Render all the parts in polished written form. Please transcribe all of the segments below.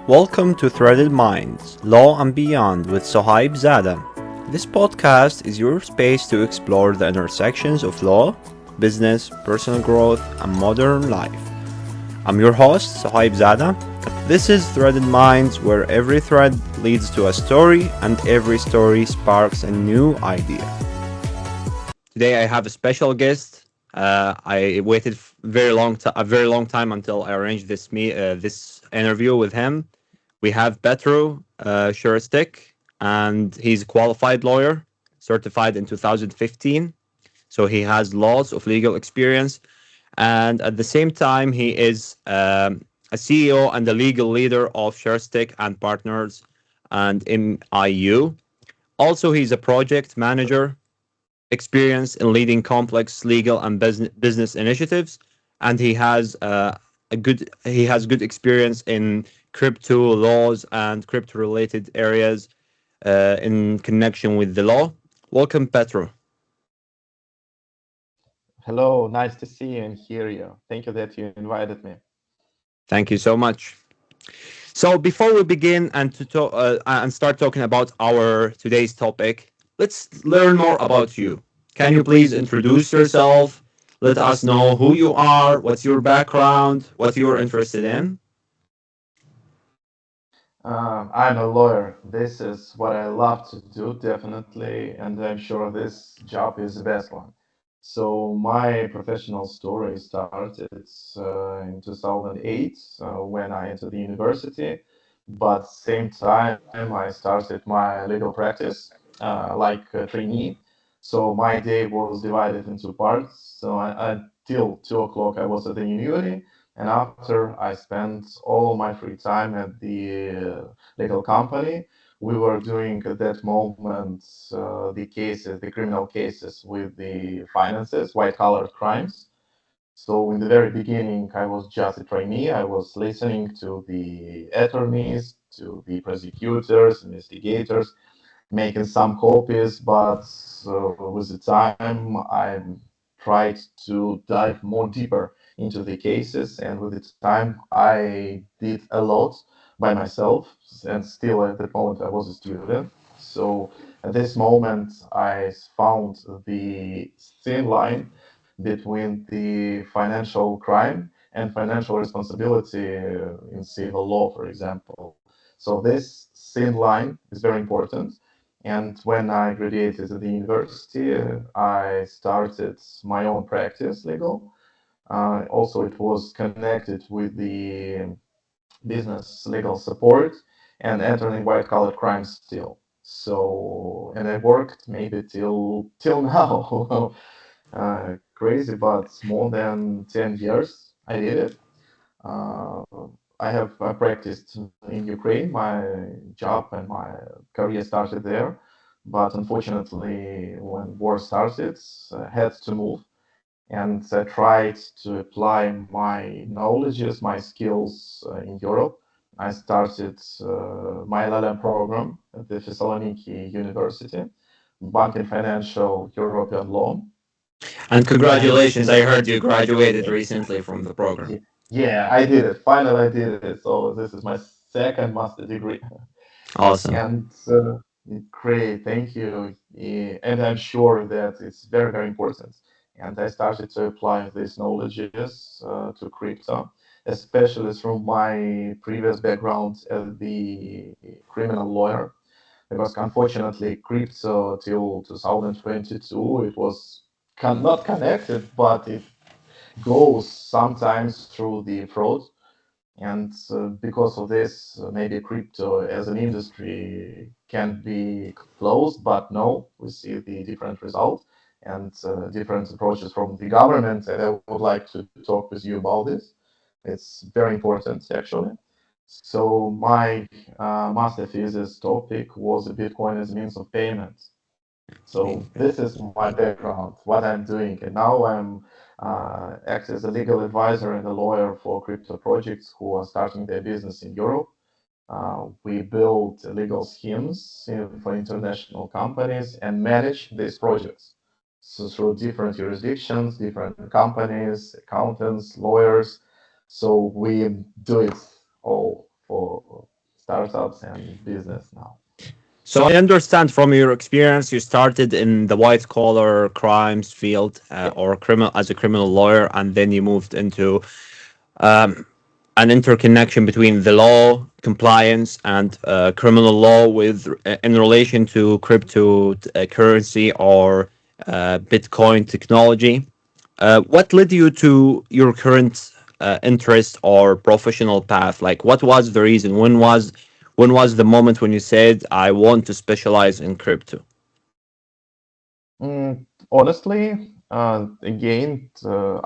Welcome to Threaded Minds, Law and Beyond with Suhaib Zada. This podcast is your space to explore the intersections of law, business, personal growth, and modern life. I'm your host, Suhaib Zada. This is Threaded Minds, where every thread leads to a story and every story sparks a new idea. Today I have a special guest. I waited a very long time until I arranged this interview with him. We have Petro Sherstiuk, and he's a qualified lawyer, certified in 2015. So he has lots of legal experience, and at the same time, he is a CEO and the legal leader of Surestek and Partners and MIU. Also, he's a project manager, experience in leading complex legal and business initiatives, and he has good experience in crypto laws and crypto related areas in connection with the law. Welcome, Petro. Hello, nice to see you and hear you. Thank you that you invited me. Thank you so much. So before we begin and start talking about our today's topic, let's learn more about you. Can you please introduce yourself? Let us know who you are, what's your background, what you're interested in. I'm a lawyer. This is what I love to do, definitely, and I'm sure this job is the best one. So my professional story started in 2008 when I entered the university, but same time I started my legal practice like a trainee. So my day was divided into parts. So until 2 o'clock I was at the university, and after I spent all my free time at the legal company. We were doing at that moment the criminal cases with the finances, white collar crimes. So in the very beginning, I was just a trainee. I was listening to the attorneys, to the prosecutors, investigators, making some copies, but with the time, I tried to dive more deeper into the cases, and with the time, I did a lot by myself, and still at that moment, I was a student. So at this moment, I found the thin line between the financial crime and financial responsibility in civil law, for example. So this thin line is very important, and when I graduated at the university, I started my own practice legal. Also, it was connected with the business legal support and entering white collar crime still. So, and I worked maybe till now. Crazy, but more than 10 years I did it. Uh, I have practiced in Ukraine. My job and my career started there, but unfortunately, when war started, I had to move, and I tried to apply my knowledges, my skills in Europe. I started my LLM program at the Thessaloniki University, Banking Financial European Law. And congratulations, I heard you graduated recently from the program. Yeah, I did it. Finally, I did it. So this is my second master degree. Awesome. And great, thank you. And I'm sure that it's very, very important. And I started to apply these knowledges to crypto, especially through my previous background as the criminal lawyer. Because unfortunately, crypto till 2022, it was not connected, but it goes sometimes through the fraud. And because of this, maybe crypto as an industry can be closed, but no, we see the different results and different approaches from the government. And I would like to talk with you about this. It's very important, actually. So my master thesis topic was Bitcoin as a means of payment. So this is my background, what I'm doing, and now I'm act as a legal advisor and a lawyer for crypto projects who are starting their business in Europe. We build legal schemes for international companies and manage these projects. So through different jurisdictions, different companies, accountants, lawyers. So we do it all startups and business now. So I understand from your experience, you started in the white collar crimes field or criminal as a criminal lawyer, and then you moved into an interconnection between the law, compliance, and criminal law with in relation to cryptocurrency or Bitcoin technology. What led you to your current interest or professional path? Like, what was the reason? When was the moment when you said, "I want to specialize in crypto"? Honestly, again,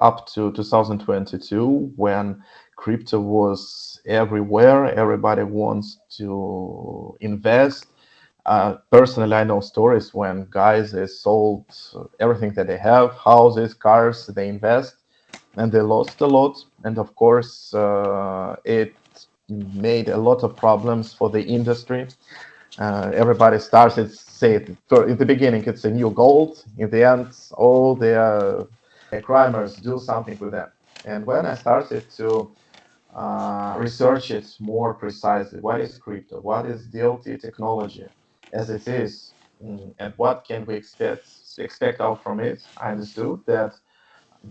up to 2022, when crypto was everywhere, everybody wants to invest. Personally, I know stories when guys they sold everything that they have, houses, cars, they invest, and they lost a lot. And of course, it made a lot of problems for the industry. Everybody starts it say it in the beginning it's a new gold. In the end, all the crimers do something with them. And when I started to research it more precisely, what is crypto, what is DLT technology as it is, and what can we expect out from it, I understood that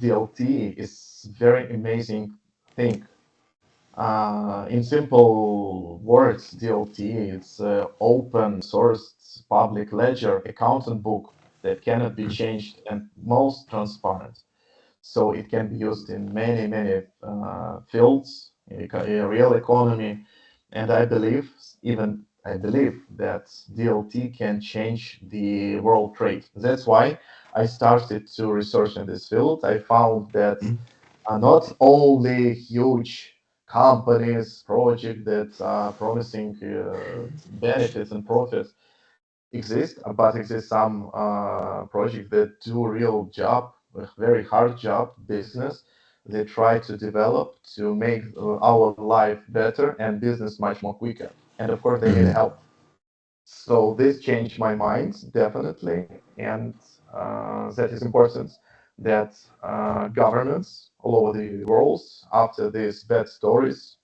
DLT is very amazing thing. In simple words, DLT it's open source public ledger accountant book that cannot be changed and most transparent. So it can be used in many fields in a real economy, and I believe that DLT can change the world trade. That's why I started to research in this field. I found that not only huge companies, projects that are promising benefits and profits exist, but exist some projects that do real job, a very hard job, business. They try to develop to make our life better and business much more quicker. And of course, they need help. So this changed my mind definitely, and that is important that governments all over the world, after these bad stories,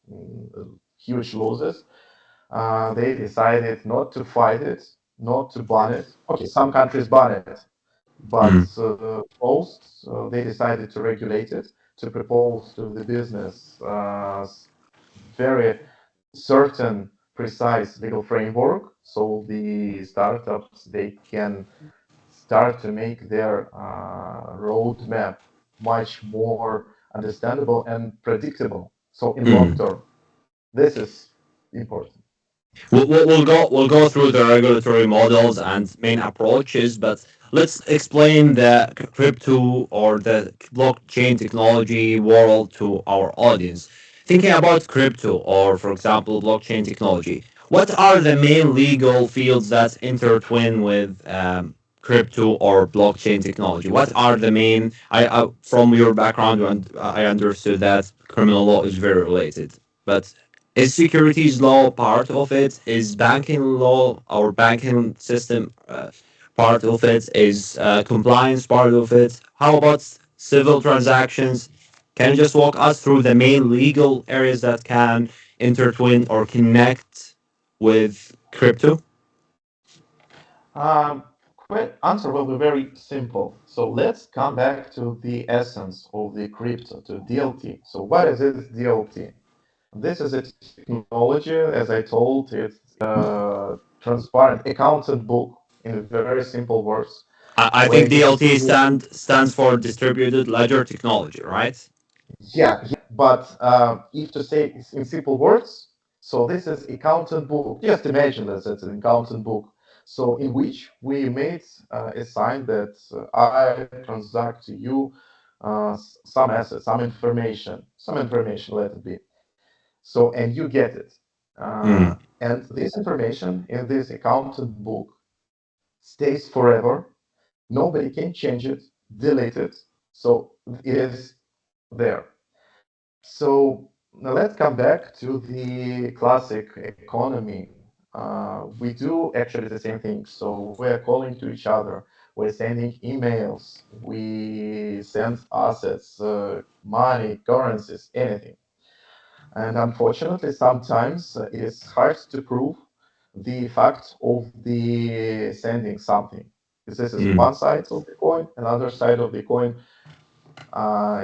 huge losses, they decided not to fight it, not to ban it. Okay, some countries ban it, but most they decided to regulate it, to propose to the business very certain precise legal framework so the startups they can start to make their roadmap much more understandable and predictable, so in long term this is important. We'll go through the regulatory models and main approaches, but let's explain the crypto or the blockchain technology world to our audience. Thinking about crypto or, for example, blockchain technology, what are the main legal fields that intertwine with crypto or blockchain technology? What are the main? From your background, I understood that criminal law is very related, but is securities law part of it? Is banking law or banking system part of it? Is compliance part of it? How about civil transactions? Can you just walk us through the main legal areas that can intertwine or connect with crypto? um, Answer will be very simple. So let's come back to the essence of the crypto, to DLT. So what is this DLT? This is a technology, as I told, it's transparent accountant book in very simple words, I where think you DLT see, stands for distributed ledger technology, right? yeah, but if to say it in simple words, so this is accountant book. Just imagine that it's an accountant book. So in which we made a sign that I transact to you some assets, some information, let it be. So, and you get it. And this information in this accountant book stays forever. Nobody can change it, delete it. So it is there. So now let's come back to the classic economy. We do actually the same thing. So we're calling to each other. We're sending emails. We send assets, money, currencies, anything. And unfortunately, sometimes it is hard to prove the fact of the sending something. Because this is Mm. one side of the coin, another side of the coin,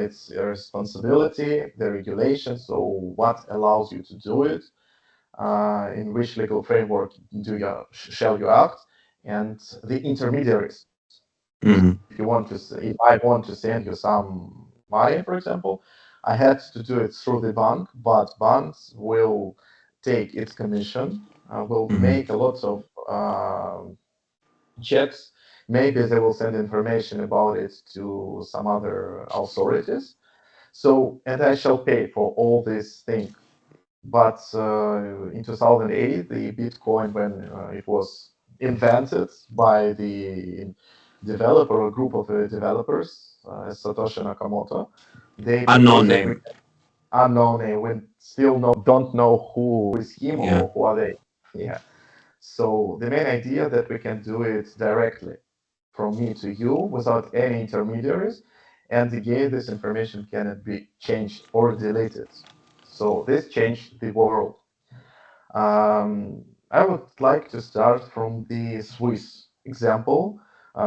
it's a responsibility, the regulation, so what allows you to do it, in which legal framework shall you act, and the intermediaries. So if Mm. you want to, if I want to send you some money, for example, I had to do it through the bank, but banks will take its commission, will Mm. make a lot of checks. Maybe they will send information about it to some other authorities. So, and I shall pay for all this thing. But in 2008, the Bitcoin, when it was invented by the developer or group of developers, Satoshi Nakamoto, they Unknown proposed that we name. can unknown and we still don't know who is him Yeah. or who are they. Yeah. So the main idea that we can do it directly from me to you without any intermediaries, and again, this information cannot be changed or deleted. So this changed the world. I would like to start from the Swiss example.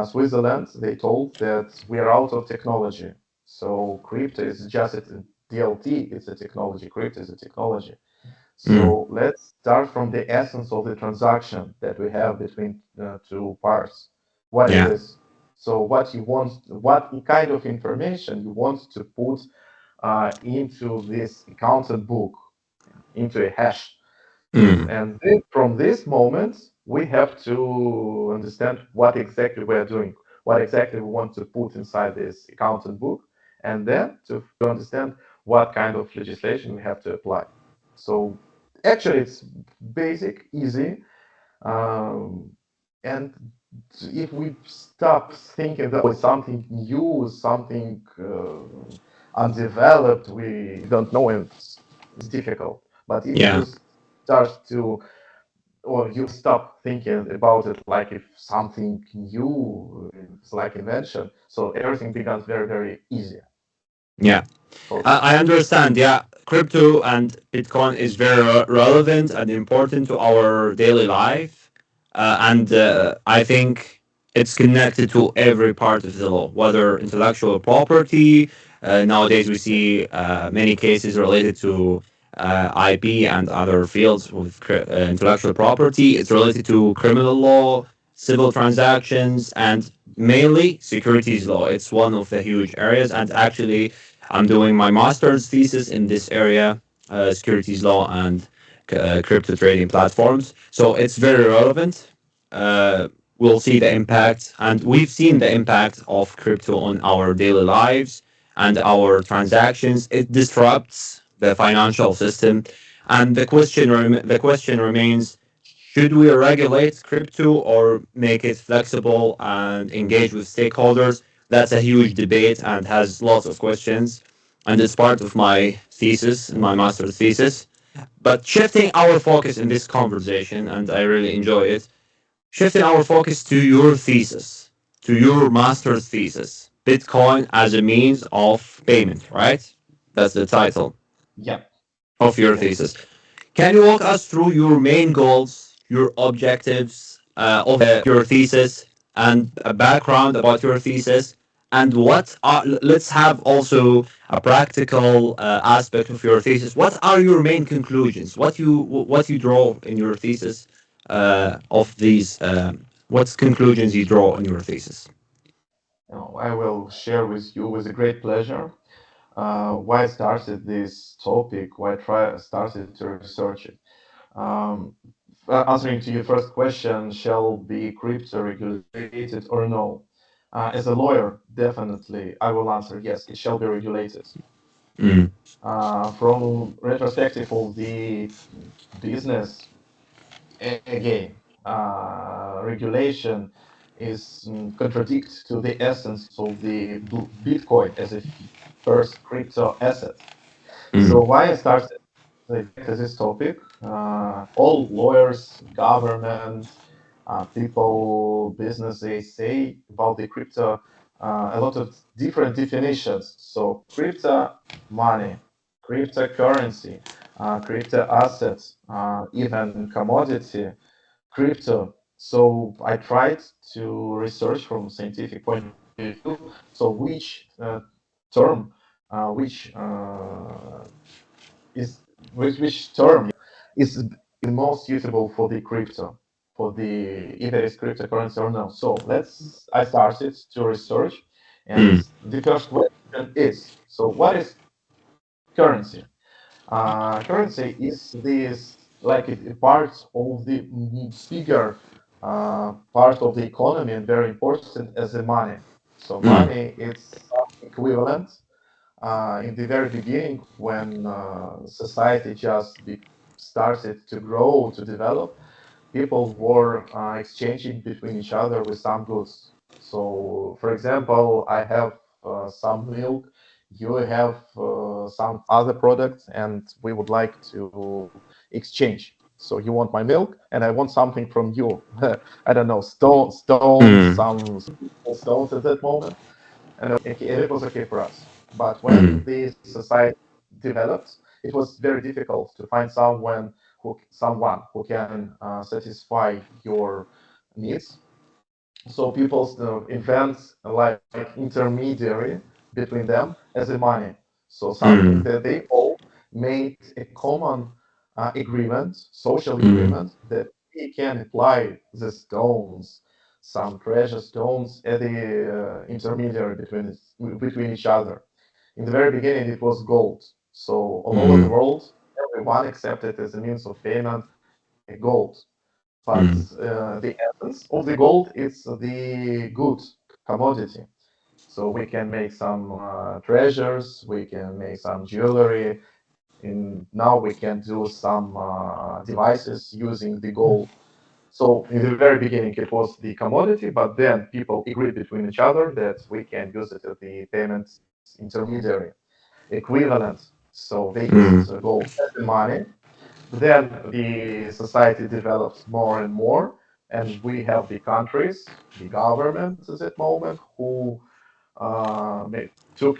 Switzerland, they told that we are out of technology. So crypto is just a DLT, it's a technology. Crypto is a technology. Mm. So let's start from the essence of the transaction that we have between two parts. What it Yeah. is. So what you want, what kind of information you want to put into this accountant book, into a hash. Mm. And then from this moment, we have to understand what exactly we are doing, what exactly we want to put inside this accountant book, and then to understand what kind of legislation we have to apply. So actually, it's basic, easy, um, and if we stop thinking that was something new, something undeveloped, we don't know, and it's difficult. But if Yeah. you start to or you stop thinking about it like if something new, it's like invention. So everything becomes very, very easy Yeah. for I people. understand. Yeah, crypto and Bitcoin is very relevant and important to our daily life, and I think it's connected to every part of the law, whether intellectual property. Nowadays, we see many cases related to IP and other fields with intellectual property. It's related to criminal law, civil transactions, and mainly securities law. It's one of the huge areas, and actually I'm doing my master's thesis in this area, securities law and crypto trading platforms. So it's very relevant. Uh, we'll see the impact, and we've seen the impact of crypto on our daily lives and our transactions. It disrupts the financial system, and the question remains: should we regulate crypto or make it flexible and engage with stakeholders? That's a huge debate and has lots of questions. And it's part of my thesis, my master's thesis. But shifting our focus in this conversation, and I really enjoy it, shifting our focus to your thesis, to your master's thesis, Bitcoin as a means of payment, right? That's the title Yeah, of your yeah. thesis. Can you walk us through your main goals, your objectives of your thesis, and a background about your thesis? And what are, let's have also a practical aspect of your thesis. What are your main conclusions? What you draw in your thesis of these? What conclusions you draw in your thesis? I will share with you with a great pleasure why I started this topic, why I started to research it. Um, Answering to your first question, shall be crypto regulated or no? As a lawyer, definitely, I will answer yes, it shall be regulated. Mm. From retrospective of the business, again, regulation is contradict to the essence of the Bitcoin as a first crypto asset. Mm. So why I started exactly this topic? All lawyers, government, people, business, they say about the crypto a lot of different definitions. So crypto money, cryptocurrency. crypto assets, even commodity, crypto. So I tried to research from scientific point of view. So which term, which is which term is the most suitable for the crypto, for the if it is cryptocurrency or no. So I started to research, and Mm. the first question is, so what is currency? Currency is this like a part of the bigger part of the economy and very important as the money. So Mm. money is equivalent in the very beginning when society just started to grow, to develop, people were exchanging between each other with some goods. So, for example, I have some milk, you have some other products, and we would like to exchange. So you want my milk, and I want something from you. I don't know, stones, Mm. some stones at that moment, and it was okay for us. But when Mm. the society developed, it was very difficult to find someone who can satisfy your needs. So people invent like intermediary between them as a money. So something Mm. that they all made a common agreement, social Mm. agreement that we can apply the stones, some precious stones at the intermediary between each other. In the very beginning, it was gold. So all over the Mm. world, everyone accepted as a means of payment gold. But Mm. the essence of the gold is the good commodity. So we can make some treasures, we can make some jewelry, and now we can do some devices using the gold. So in the very beginning, it was the commodity, but then people agreed between each other that we can use it as the payment intermediary equivalent. So they used Mm. gold as the money. Then the society develops more and more, and we have the countries, the governments at that moment who took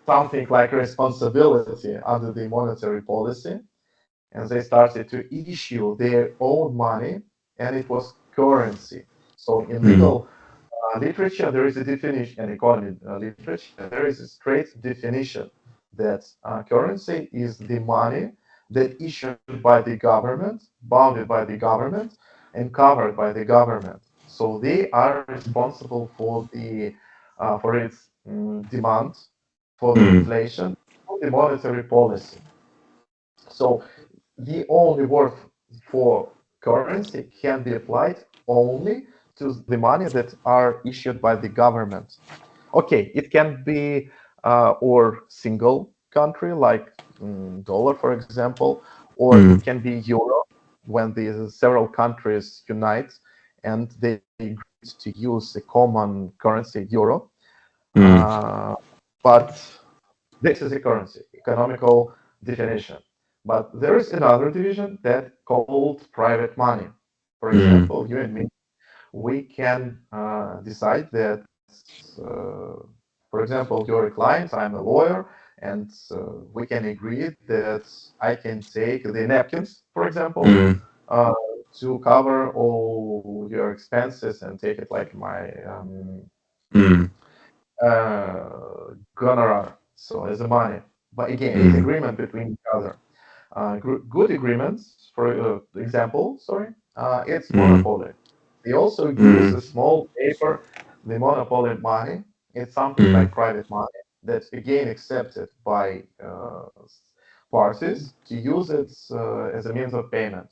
something like responsibility under the monetary policy, and they started to issue their own money, and it was currency. So in Mm. legal literature, there is a definition, in economy literature, there is a straight definition that currency is the money that issued by the government, bounded by the government, and covered by the government. So they are responsible for its demand, for the Mm. inflation, for the monetary policy. So the only word for currency can be applied only to the money that are issued by the government. Okay, it can be or single country like dollar, for example, or it Mm. can be euro when the several countries unite and they agreed to use a common currency, euro. Mm. Uh, but this is a currency, economical definition. But there is another division that called private money. For Mm. example, you and me, we can decide that, for example, you're a client, I'm a lawyer, and we can agree that I can take the napkins, for example, Mm. uh, to cover all your expenses and take it like my Mm. gonorrhea, so as a money. But again, it's Mm. agreement between each other. Good agreements, for example, sorry, it's Mm. monopoly. They also use Mm. a small paper, the monopoly money. It's something Mm. like private money that's again accepted by parties to use it as a means of payment.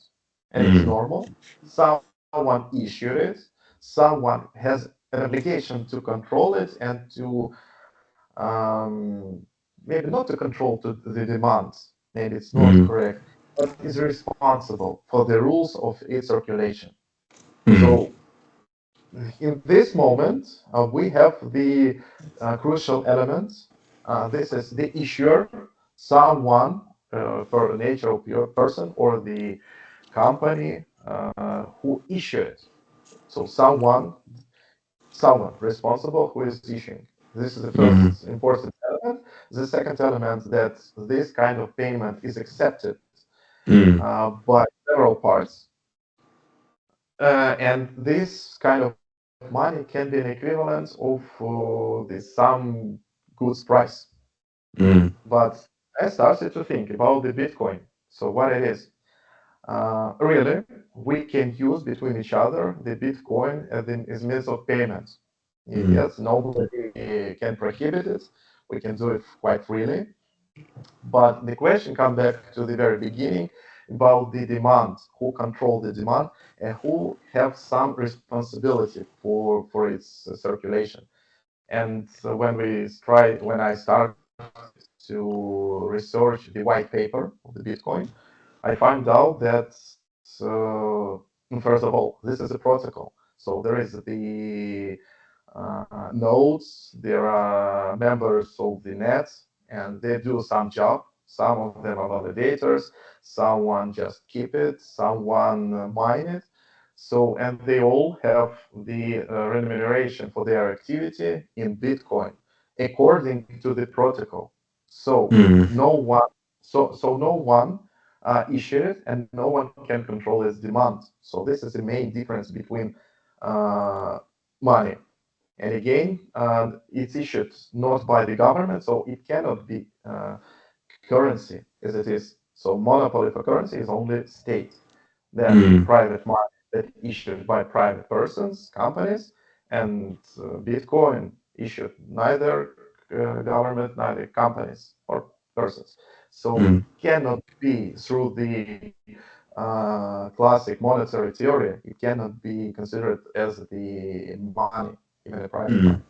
And it's Mm. normal. Someone issued it, someone has an obligation to control it and to maybe not to control the demands, maybe it's not Mm. correct, but is responsible for the rules of its circulation. Mm. So in this moment, we have the crucial element. This is the issuer, someone, per nature of your person or the company who issued it. So someone responsible who is issuing. This is the Mm. first important element. The second element that this kind of payment is accepted mm, by several parts, and this kind of money can be an equivalent of some goods price. mm, But I started to think about the Bitcoin. So what it is. Really, we can use between each other the Bitcoin as means of payment. mm, Yes, nobody can prohibit it. We can do it quite freely. But the question comes back to the very beginning about the demand, who control the demand and who have some responsibility for its circulation. And when I started to research the white paper of the Bitcoin, I found out that first of all, this is a protocol. So there is the nodes, there are members of the net, and they do some job. Some of them are validators, someone just keep it, someone mine it. So, and they all have the remuneration for their activity in Bitcoin according to the protocol. So mm, no one, so no one issue it, and no one can control its demand. So this is the main difference between money. And again, it's issued not by the government, so it cannot be currency as it is. So monopoly for currency is only state. Then mm, private money that issued by private persons, companies, and Bitcoin issued neither government, neither companies or persons. So mm, it cannot be through the classic monetary theory. It cannot be considered as the money, even a private money. mm,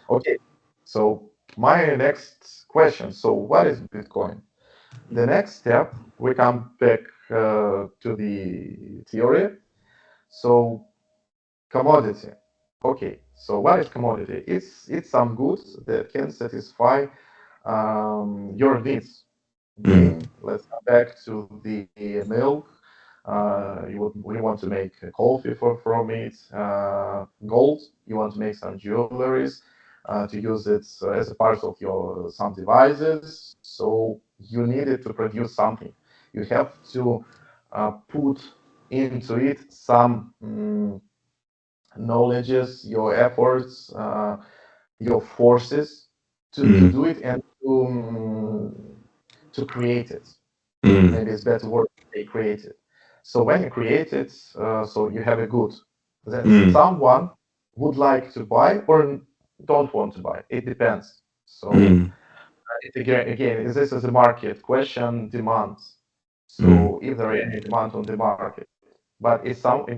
Okay, so my next question. So what is Bitcoin? The next step, we come back to the theory. So commodity. Okay, so what is commodity? It's some goods that can satisfy your needs. mm, Again, let's come back to the milk. We want to make coffee from it. Gold. You want to make some jewelries to use it as a part of your some devices. So you need it to produce something. You have to put into it some knowledges, your efforts, your forces to mm, do it and to create it. mm, Maybe it's better word to say create it. So when you create it, so you have a good that mm, someone would like to buy or don't want to buy. It depends. So mm, again, this is a market question, demand. mm, So if there is any demand on the market, but if someone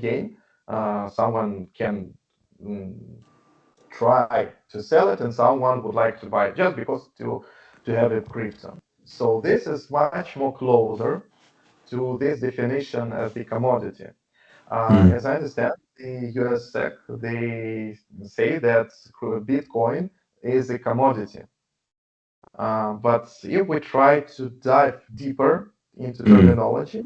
can mm, try to sell it and someone would like to buy it just because to have a crypto. So this is much more closer to this definition as the commodity. mm, As I understand, the US SEC, they say that Bitcoin is a commodity. But if we try to dive deeper into mm, terminology,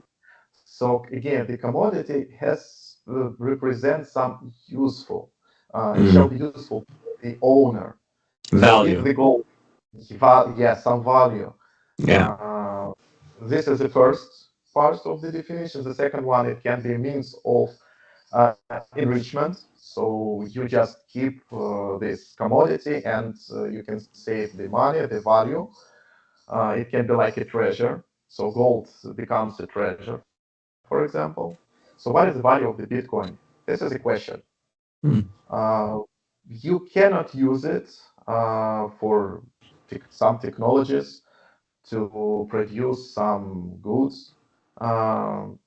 so again, the commodity has represents some useful, it shall mm. be useful to the owner. So if Value. the goal, yes, some value. Yeah. Uh, this is the first part of the definition. The second one, it can be a means of enrichment. So you just keep this commodity and you can save the money, the value. It can be like a treasure. So gold becomes a treasure, for example. So what is the value of the Bitcoin? This is a question. Mm, Uh, you cannot use it for some technologies to produce some goods. Um,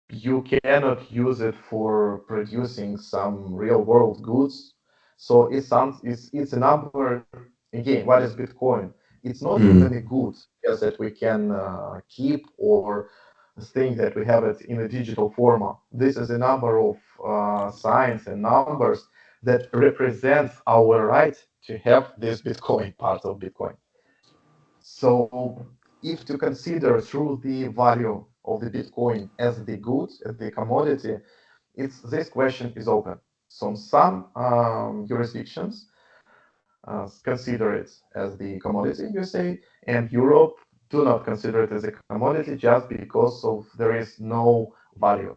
you cannot use it for producing some real world goods. So it's a number. Again, what is Bitcoin? It's not mm, even a good, yes, that we can keep or think that we have it in a digital format. This is a number of signs and numbers that represents our right to have this Bitcoin part of Bitcoin. So if to consider through the value of the Bitcoin as the good, as the commodity, this question is open. So some jurisdictions, consider it as the commodity, USA, and Europe do not consider it as a commodity just because of there is no value.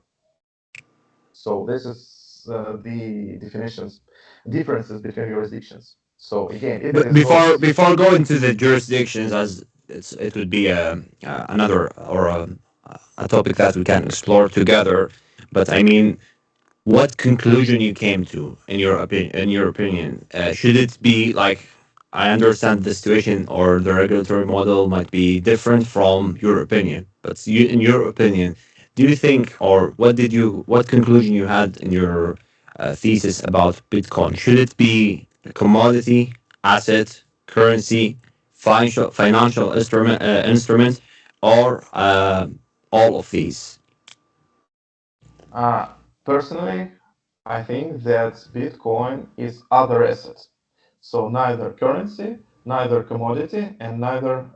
So this is the definitions, differences between jurisdictions. So again, if it But is not, before going to the jurisdictions, as it would be another or a topic that we can explore together. But I mean, what conclusion you came to in your opinion? In your opinion, should it be like, I understand the situation or the regulatory model might be different from your opinion, but you, in your opinion, do you think, or what conclusion you had in your thesis about Bitcoin? Should it be a commodity, asset, currency, financial instrument, or all of these? uh, personally, I think that Bitcoin is other assets. So neither currency, neither commodity, and neither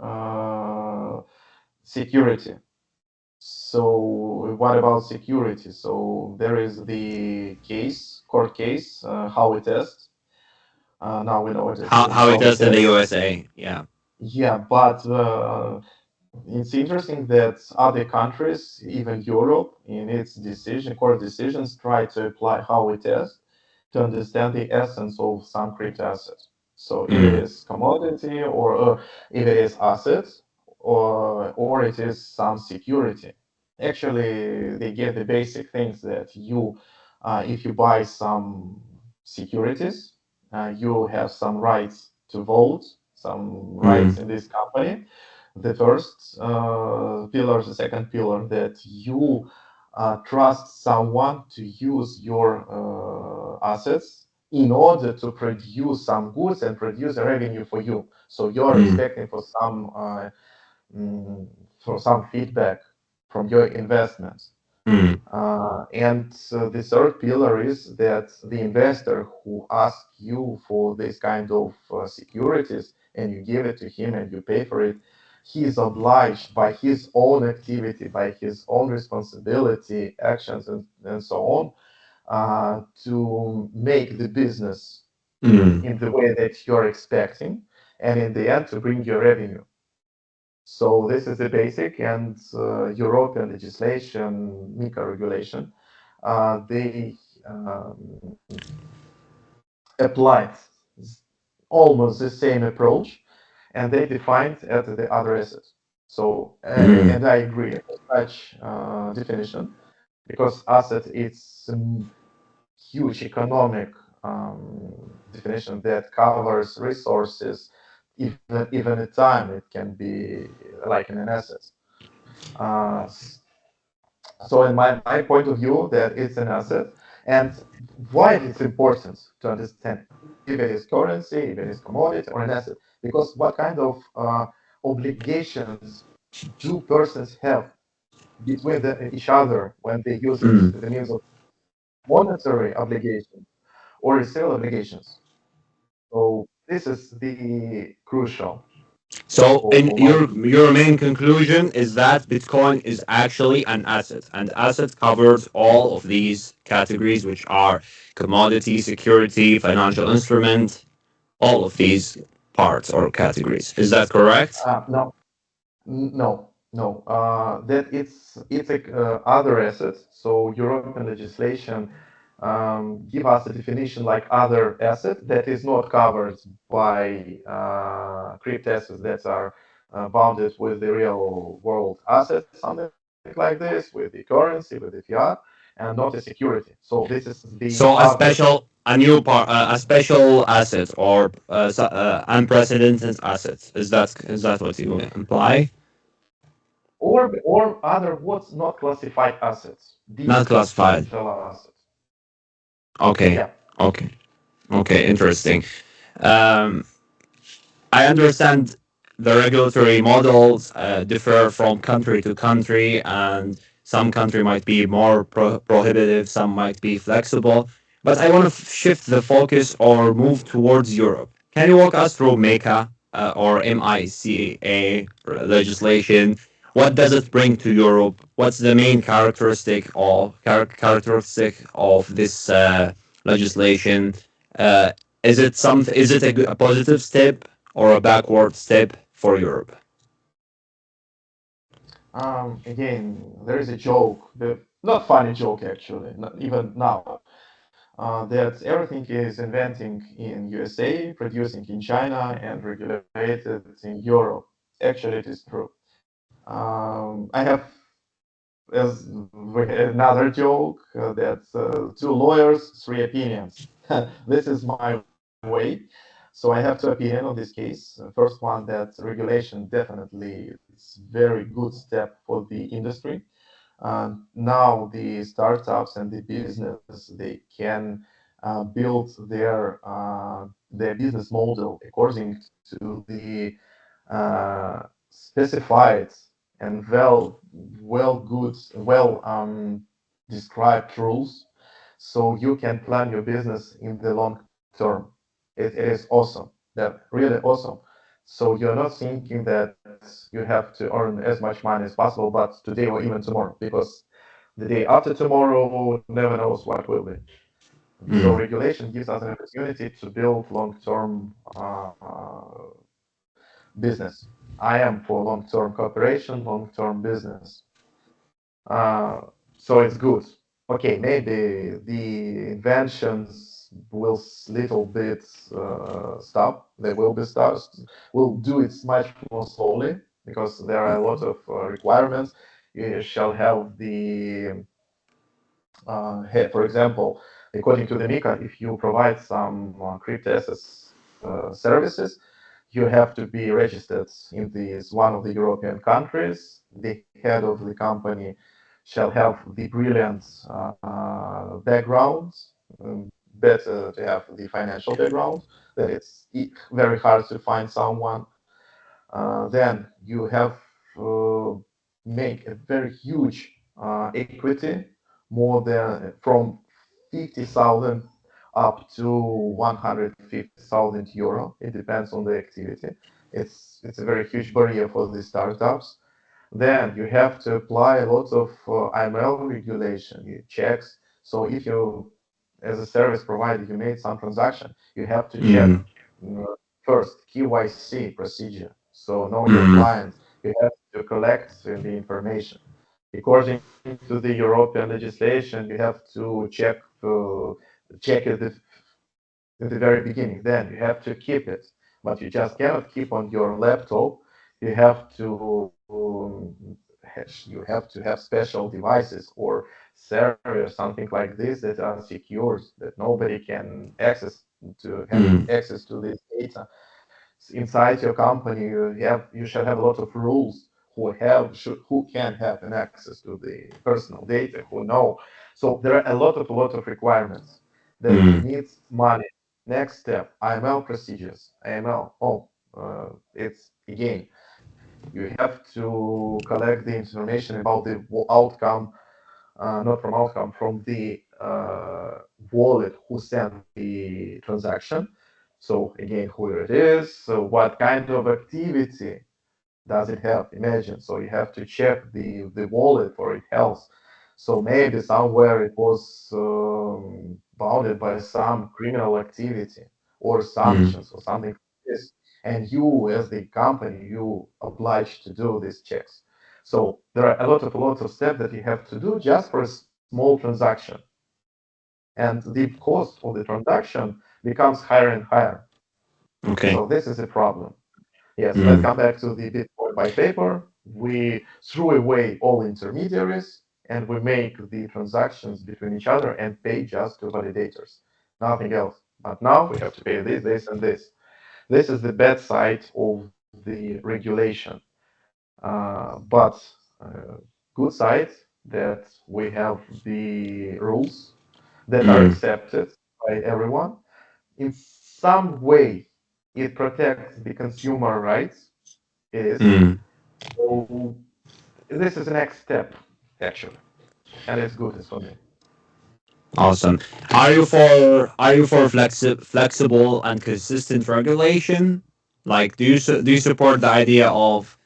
security. So what about security? So there is the court case, how it is. Now we know it is How it how it does in the is. USA? Yeah. Yeah, but it's interesting that other countries, even Europe, in its court decisions, try to apply how it is to understand the essence of some crypto assets. So if it Mm, is commodity, or if it is assets, or it is some security. Actually, they give the basic things that if you buy some securities, you have some rights to vote, some rights mm, in this company. The first pillar, the second pillar, that you trust someone to use your assets in order to produce some goods and produce a revenue for you. So you're mm, expecting mm, for some feedback from your investments. mm, And the third pillar is that the investor who asks you for this kind of securities, and you give it to him and you pay for it, he is obliged by his own activity, by his own responsibility, actions, and so on, to make the business mm, in the way that you're expecting, and in the end to bring you revenue. So this is the basic, and European legislation, MiCA regulation, they applied almost the same approach, and they defined at the other assets. So, mm, and I agree with such definition, because asset is a huge economic definition that covers resources, even a time. It can be like in an asset. Uh, so in my point of view, that it's an asset, and why it's important to understand if it is currency, if it is commodity, or an asset, because what kind of obligations do persons have between each other when they use it, mm. the means of monetary obligations or civil obligations. So this is the crucial So, in for my view. your main conclusion is that Bitcoin is actually an asset, and asset covers all of these categories, which are commodity, security, financial instrument, all of these parts or categories. Is that correct? No, no. That it's a other asset. So European legislation give us a definition like other asset that is not covered by crypto assets that are bounded with the real world assets, something like this, with the currency, with the fiat, and not a security. So this is the So, a other. special, a new part, a special asset or unprecedented assets. Is that what you imply? Or other what's not classified assets, Not classified. digital assets. Yeah. Okay. Okay. Okay. Interesting. Um, I understand the regulatory models differ from country to country, and some country might be more prohibitive, some might be flexible. But I want to shift the focus or move towards Europe. Can you walk us through MICA or MICA legislation? What does it bring to Europe? What's the main characteristic of this legislation? Uh, Is it something? Is it a positive step or a backward step for Europe? Again, there is a joke, not funny joke actually, not even now, that everything is inventing in USA, producing in China, and regulated in Europe. Actually, it is true. I have as another joke that's two lawyers, three opinions. This is my way. So I have two opinions on this case. First one, that regulation definitely is very good step for the industry. Now the startups and the business they can build their business model according to the specified and well described rules, so you can plan your business in the long term. It is awesome. That really awesome. So you're not thinking that you have to earn as much money as possible, but today or even tomorrow, because the day after tomorrow never knows what will be. So Mm. regulation gives us an opportunity to build long-term business. I am for long-term cooperation, long-term business. Uh, so it's good. Okay, maybe the inventions will little bit stop. They will be start. Will do it much more slowly because there are a lot of requirements. You shall have the for example, according to the MiCA, if you provide some crypto assets services, you have to be registered in this one of the European countries. The head of the company shall have the brilliant background, better to have the financial background, that it's very hard to find someone. Then you have make a very huge equity, more than from 50,000 up to 150,000 euro. It depends on the activity. It's a very huge barrier for the startups. Then you have to apply a lot of IML regulation checks. So if you, as a service provider, you made some transaction, you have to check Mm. uh, first KYC procedure. So know your Mm. client. You have to collect the information. According to the European legislation, you have to check it in the very beginning. Then you have to keep it, but you just cannot keep on your laptop. You have to have special devices or servers, something like this, that are secure, that nobody can access to have Mm. access to this data inside your company. You should have a lot of rules who can have an access to the personal data, who know. So there are a lot of requirements that Mm. needs money. Next step, IML procedures. AML. It's again, you have to collect the information about the outcome, not from outcome, from the wallet who sent the transaction. So again, who it is, so what kind of activity does it have? Imagine. So you have to check the wallet for its health. So maybe somewhere it was bounded by some criminal activity or Mm. sanctions or something like this. And you, as the company, you obliged to do these checks. So there are a lot of steps that you have to do just for a small transaction. And the cost of the transaction becomes higher and higher. Okay. So this is a problem. Yes, let's Mm. come back to the Bitcoin white paper. We threw away all intermediaries and we make the transactions between each other and pay just to validators, nothing else. But now we have to pay this, and this. This is the bad side of the regulation. But good side that we have the rules that are Mm. accepted by everyone. In some way, it protects the consumer rights. It is. Mm. So this is the next step, actually, and it's good as for me. Awesome. Are you for flexible and consistent regulation? Like, do you support the idea of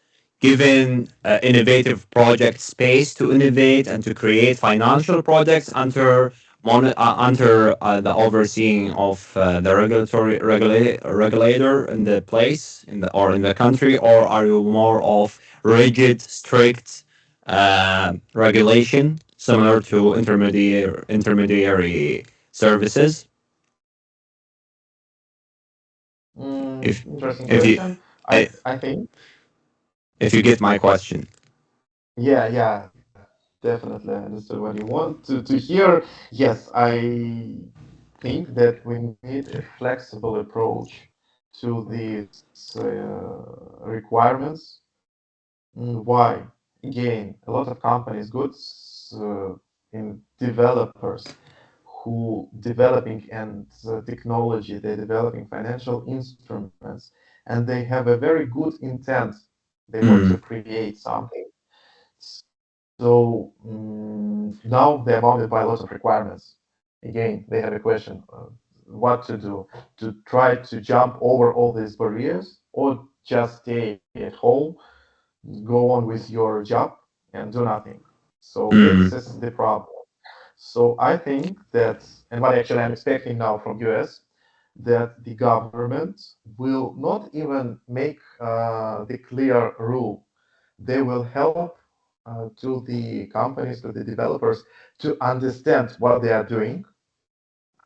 giving innovative projects space to innovate and to create financial projects under under the overseeing of the regulator in the place in the country, or are you more of rigid, strict regulation similar to intermediary services? If Interesting if you question. eh, I think, if you get my question. yeah, definitely. I understood what you want to hear. Yes, I think that we need a flexible approach to these requirements. Why? Again, a lot of companies, goods in developers who developing and technology, they're developing financial instruments, and they have a very good intent. They want to Mm, create something. So now they're bounded by lots of requirements. Again, they have a question: what to do? To try to jump over all these barriers, or just stay at home, go on with your job and do nothing. So this mm, is the problem. So I think that, and what actually I'm expecting now from US, that the government will not even make the clear rule. They will help to the companies, to the developers to understand what they are doing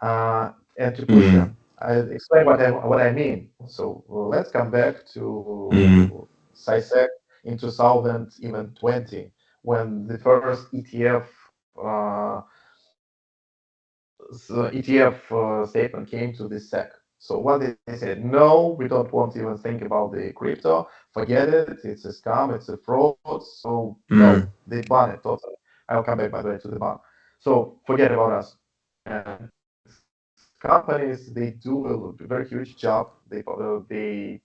and to push mm, them. I explain what I mean. So let's come back mm, to SciSec in 2020 when the first uh, ETF statement came to this SEC. So what they said, no, we don't want to even think about the crypto. Forget it. It's a scam. It's a fraud. So no, mm, they ban it totally. I'll come back by the way to the ban. So forget about us. And companies, they do a very huge job. They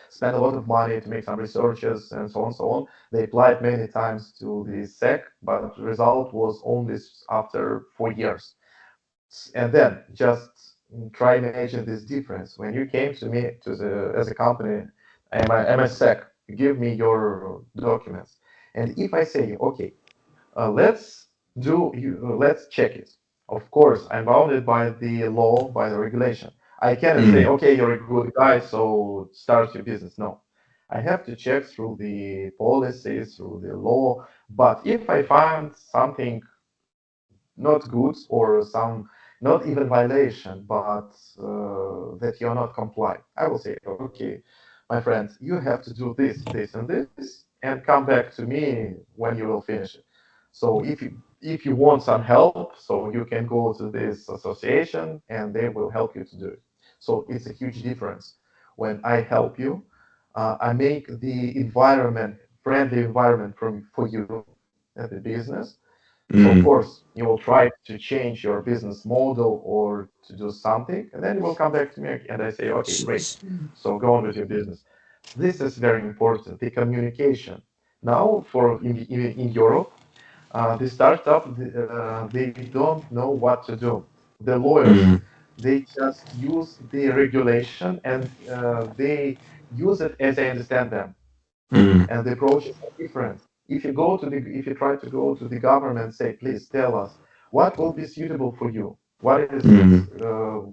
spend a lot of money to make some researches and so on, so on. They applied many times to the SEC, but the result was only after 4 years. And then just try imagine this difference when you came to me to the as a company. I'm a sec, give me your documents, and if I say okay, let's check it. Of course I'm bounded by the law, by the regulation. I cannot say mm, okay, you're a good guy, so start your business. No, I have to check through the policies, through the law. But if I find something not goods or some not even violation, but that you're not comply. I will say, okay, my friends, you have to do this, this, and this, and come back to me when you will finish it. So if you want some help, so you can go to this association and they will help you to do it. So it's a huge difference. When I help you, I make the environment friendly environment for you at the business. So of mm, course you will try to change your business model or to do something, and then you will come back to me and I say, okay, great. So go on with your business. This is very important. The communication. Now, for in Europe, the startup they don't know what to do. The lawyers mm, they just use the regulation and they use it as I understand them, mm, and the approaches are different. If you try to go to the government and say, please tell us what will be suitable for you, mm,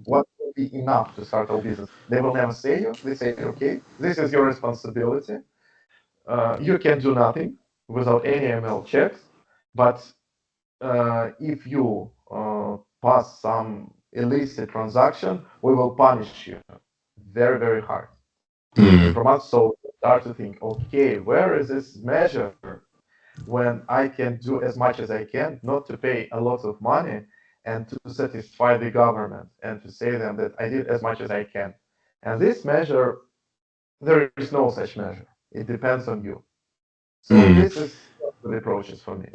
what will be enough to start our business, they will never say you. They say, okay, this is your responsibility. You can do nothing without any ML checks, but if you pass some illicit transaction, we will punish you very, very hard. mm, From us, so start to think, okay, where is this measure when I can do as much as I can, not to pay a lot of money and to satisfy the government and to say them that I did as much as I can. And this measure, there is no such measure. It depends on you. So this mm. is the approaches for me.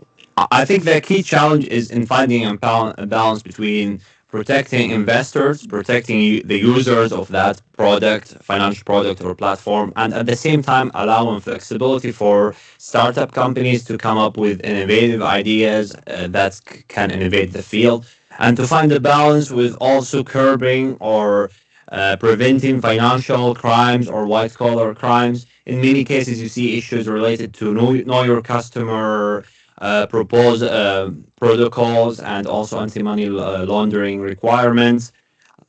I think the key challenge is in finding a balance between protecting investors, protecting the users of that product, financial product or platform, and at the same time allowing flexibility for startup companies to come up with innovative ideas that can innovate the field, and to find a balance with also curbing or preventing financial crimes or white collar crimes. In many cases, you see issues related to know your customer propose protocols and also anti-money laundering requirements.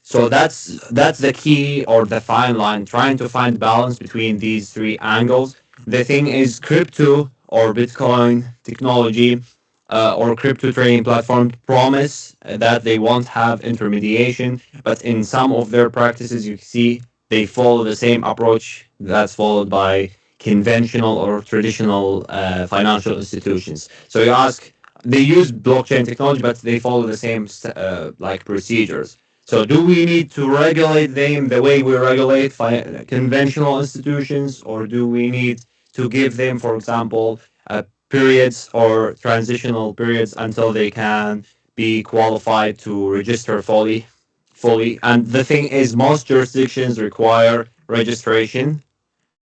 So that's the key or the fine line, trying to find balance between these three angles. The thing is, crypto or Bitcoin technology or crypto trading platform promise that they won't have intermediation, but in some of their practices, you see they follow the same approach that's followed by conventional or traditional financial institutions. So you ask, they use blockchain technology, but they follow the same like procedures. So do we need to regulate them the way we regulate conventional institutions, or do we need to give them, for example, periods or transitional periods until they can be qualified to register fully? And the thing is, most jurisdictions require registration.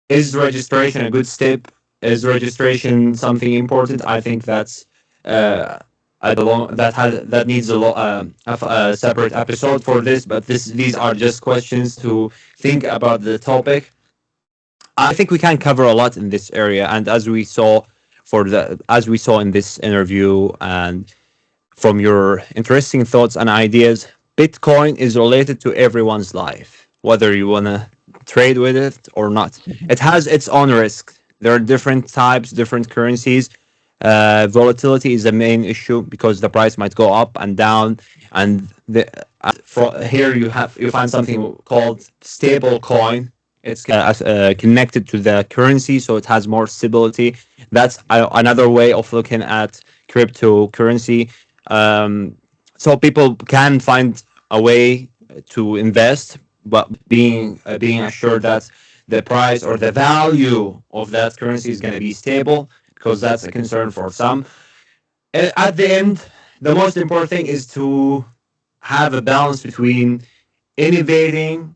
Is registration a good step? Is registration something important? I think that's uh, that needs a separate episode for this. But these are just questions to think about the topic. I think we can cover a lot in this area, and as we saw in this interview, and from your interesting thoughts and ideas, Bitcoin is related to everyone's life, whether you want to trade with it or not. It has its own risk. There are different types, different currencies. Volatility is the main issue because the price might go up and down. And here you find something called stable coin. It's connected to the currency, so it has more stability. That's another way of looking at cryptocurrency. So people can find a way to invest, but being assured that the price or the value of that currency is going to be stable, because that's a concern for some. At the end, the most important thing is to have a balance between innovating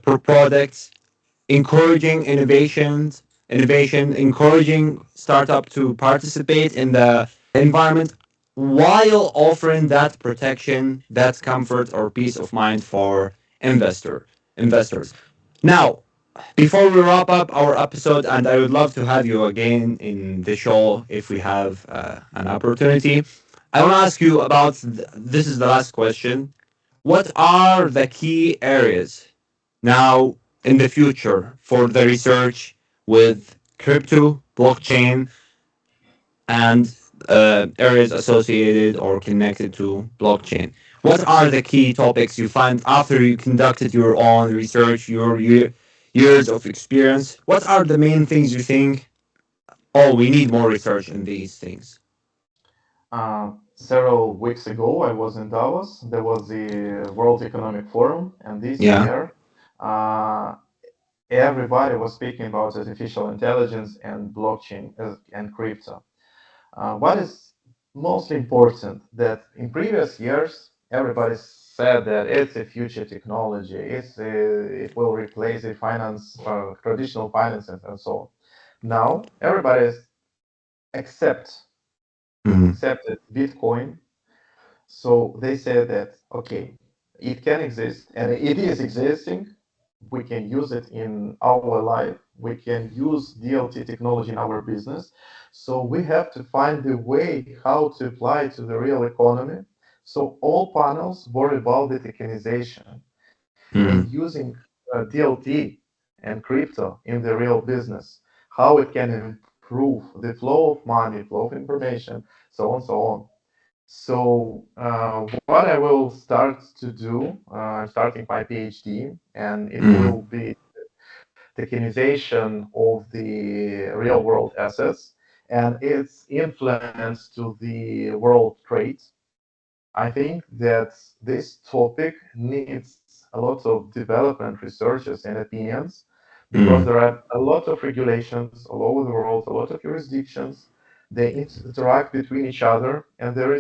products, encouraging innovation, encouraging startup to participate in the environment, while offering that protection, that comfort or peace of mind for investors. Now, before we wrap up our episode, and I would love to have you again in the show if we have an opportunity, I want to ask you about this is the last question. What are the key areas now in the future for the research with crypto, blockchain, and areas associated or connected to blockchain? What are the key topics you find after you conducted your own research, your years of experience? What are the main things you think? Oh, we need more research in these things. Several weeks ago, I was in Davos. There was the World Economic Forum, and this Yeah. year, uh, everybody was speaking about artificial intelligence and blockchain and crypto. What is mostly important that in previous years, everybody said that it's a future technology. It will replace the finance, traditional finances, and so on. Now, everybody accept Mm. accepted Bitcoin. So they said that, okay, it can exist and it is existing. We can use it in our life. We can use DLT technology in our business. So we have to find a way how to apply it to the real economy. So all panels were about the tokenization and Mm. using DLT and crypto in the real business, how it can improve the flow of money, flow of information, so on, so on. So, what I will start to do, I'm starting my PhD, and it Mm. will be tokenization of the real world assets and its influence to the world trade. I think that this topic needs a lot of development researches and opinions because Mm. there are a lot of regulations all over the world, a lot of jurisdictions. They interact between each other, and there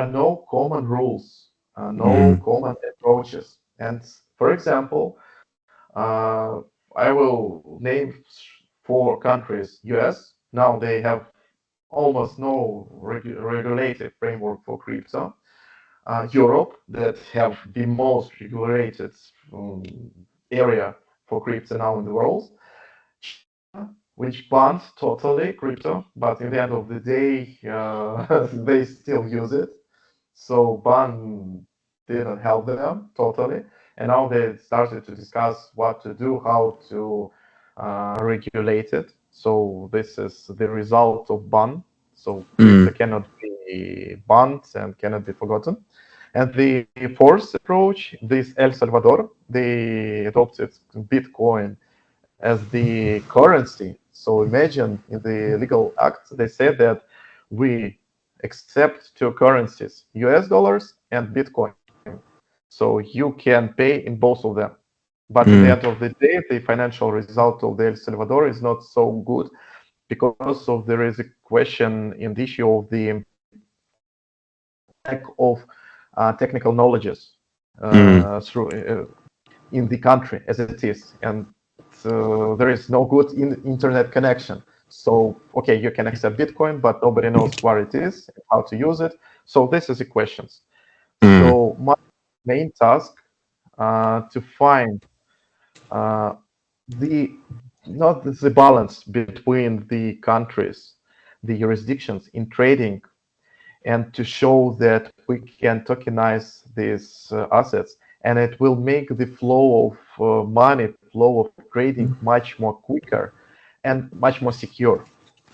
are no common rules, no Mm. common approaches. And for example, I will name four countries: U.S. Now they have almost no regulated framework for crypto. Europe, that have the most regulated area for crypto now in the world, China. which banned totally crypto, but in the end of the day, they still use it. So ban didn't help them totally, and now they started to discuss what to do, how to regulate it. So this is the result of ban. So crypto Mm. cannot be banned and cannot be forgotten. And the fourth approach, this El Salvador, they adopted Bitcoin as the currency. So imagine in the legal act, they said that we accept two currencies, US dollars and Bitcoin. So you can pay in both of them. But at the Mm. end of the day, the financial result of the El Salvador is not so good because of there is a question in the issue of the lack of technical knowledges Mm. through in the country as it is, and there is no good internet connection. So okay, you can accept Bitcoin, but nobody knows what it is, how to use it. So this is the questions. Mm. So my main task to find uh, the not the balance between the countries, the jurisdictions in trading, and to show that we can tokenize these assets, and it will make the flow of money, flow of trading much more quicker and much more secure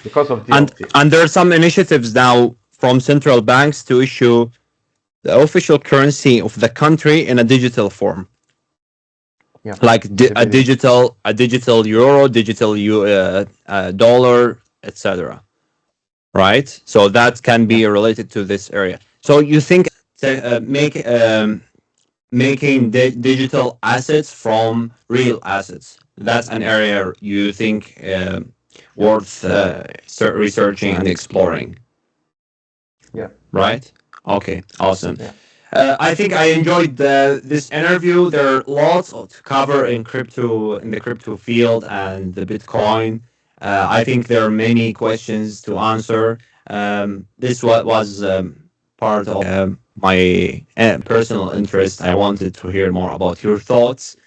because of And DLT. and there are some initiatives now from central banks to issue the official currency of the country in a digital form, Yeah, like the video. a digital euro, digital dollar, etc. Right? So that can Yeah, be related to this area. So you think making digital assets from real assets, that's an area you think worth researching and exploring, yeah, right? Okay, awesome. yeah. I think I enjoyed this interview. There are lots to cover in crypto, in the crypto field and the Bitcoin. I think there are many questions to answer. This was part of my personal interest. I wanted to hear more about your thoughts,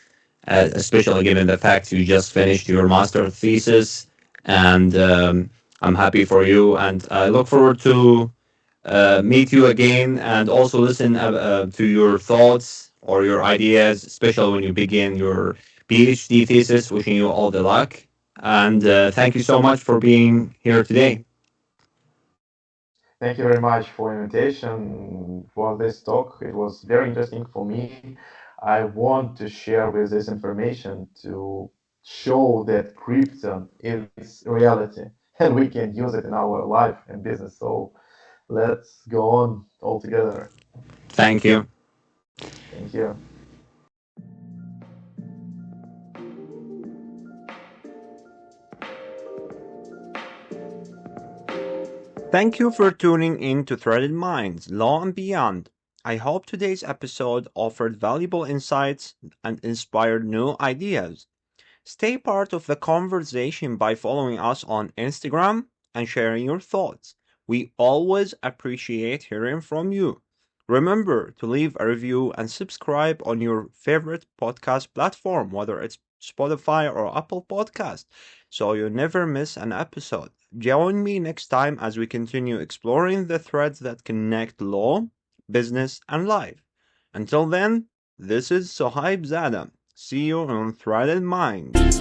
especially given the fact you just finished your master thesis, and I'm happy for you. And I look forward to meet you again and also listen to your thoughts or your ideas, especially when you begin your PhD thesis. Wishing you all the luck. And thank you so much for being here today. Thank you very much for invitation for this talk. It was very interesting for me. I want to share with this information to show that crypto is reality and we can use it in our life and business. So let's go on all together. Thank you. Thank you. Thank you for tuning in to Threaded Minds, Law and Beyond. I hope today's episode offered valuable insights and inspired new ideas. Stay part of the conversation by following us on Instagram and sharing your thoughts. We always appreciate hearing from you. Remember to leave a review and subscribe on your favorite podcast platform, whether it's Spotify or Apple Podcast, so you never miss an episode. Join me next time as we continue exploring the threads that connect law, business, and life. Until then, this is Suhaib Zada. See you on Threaded Minds.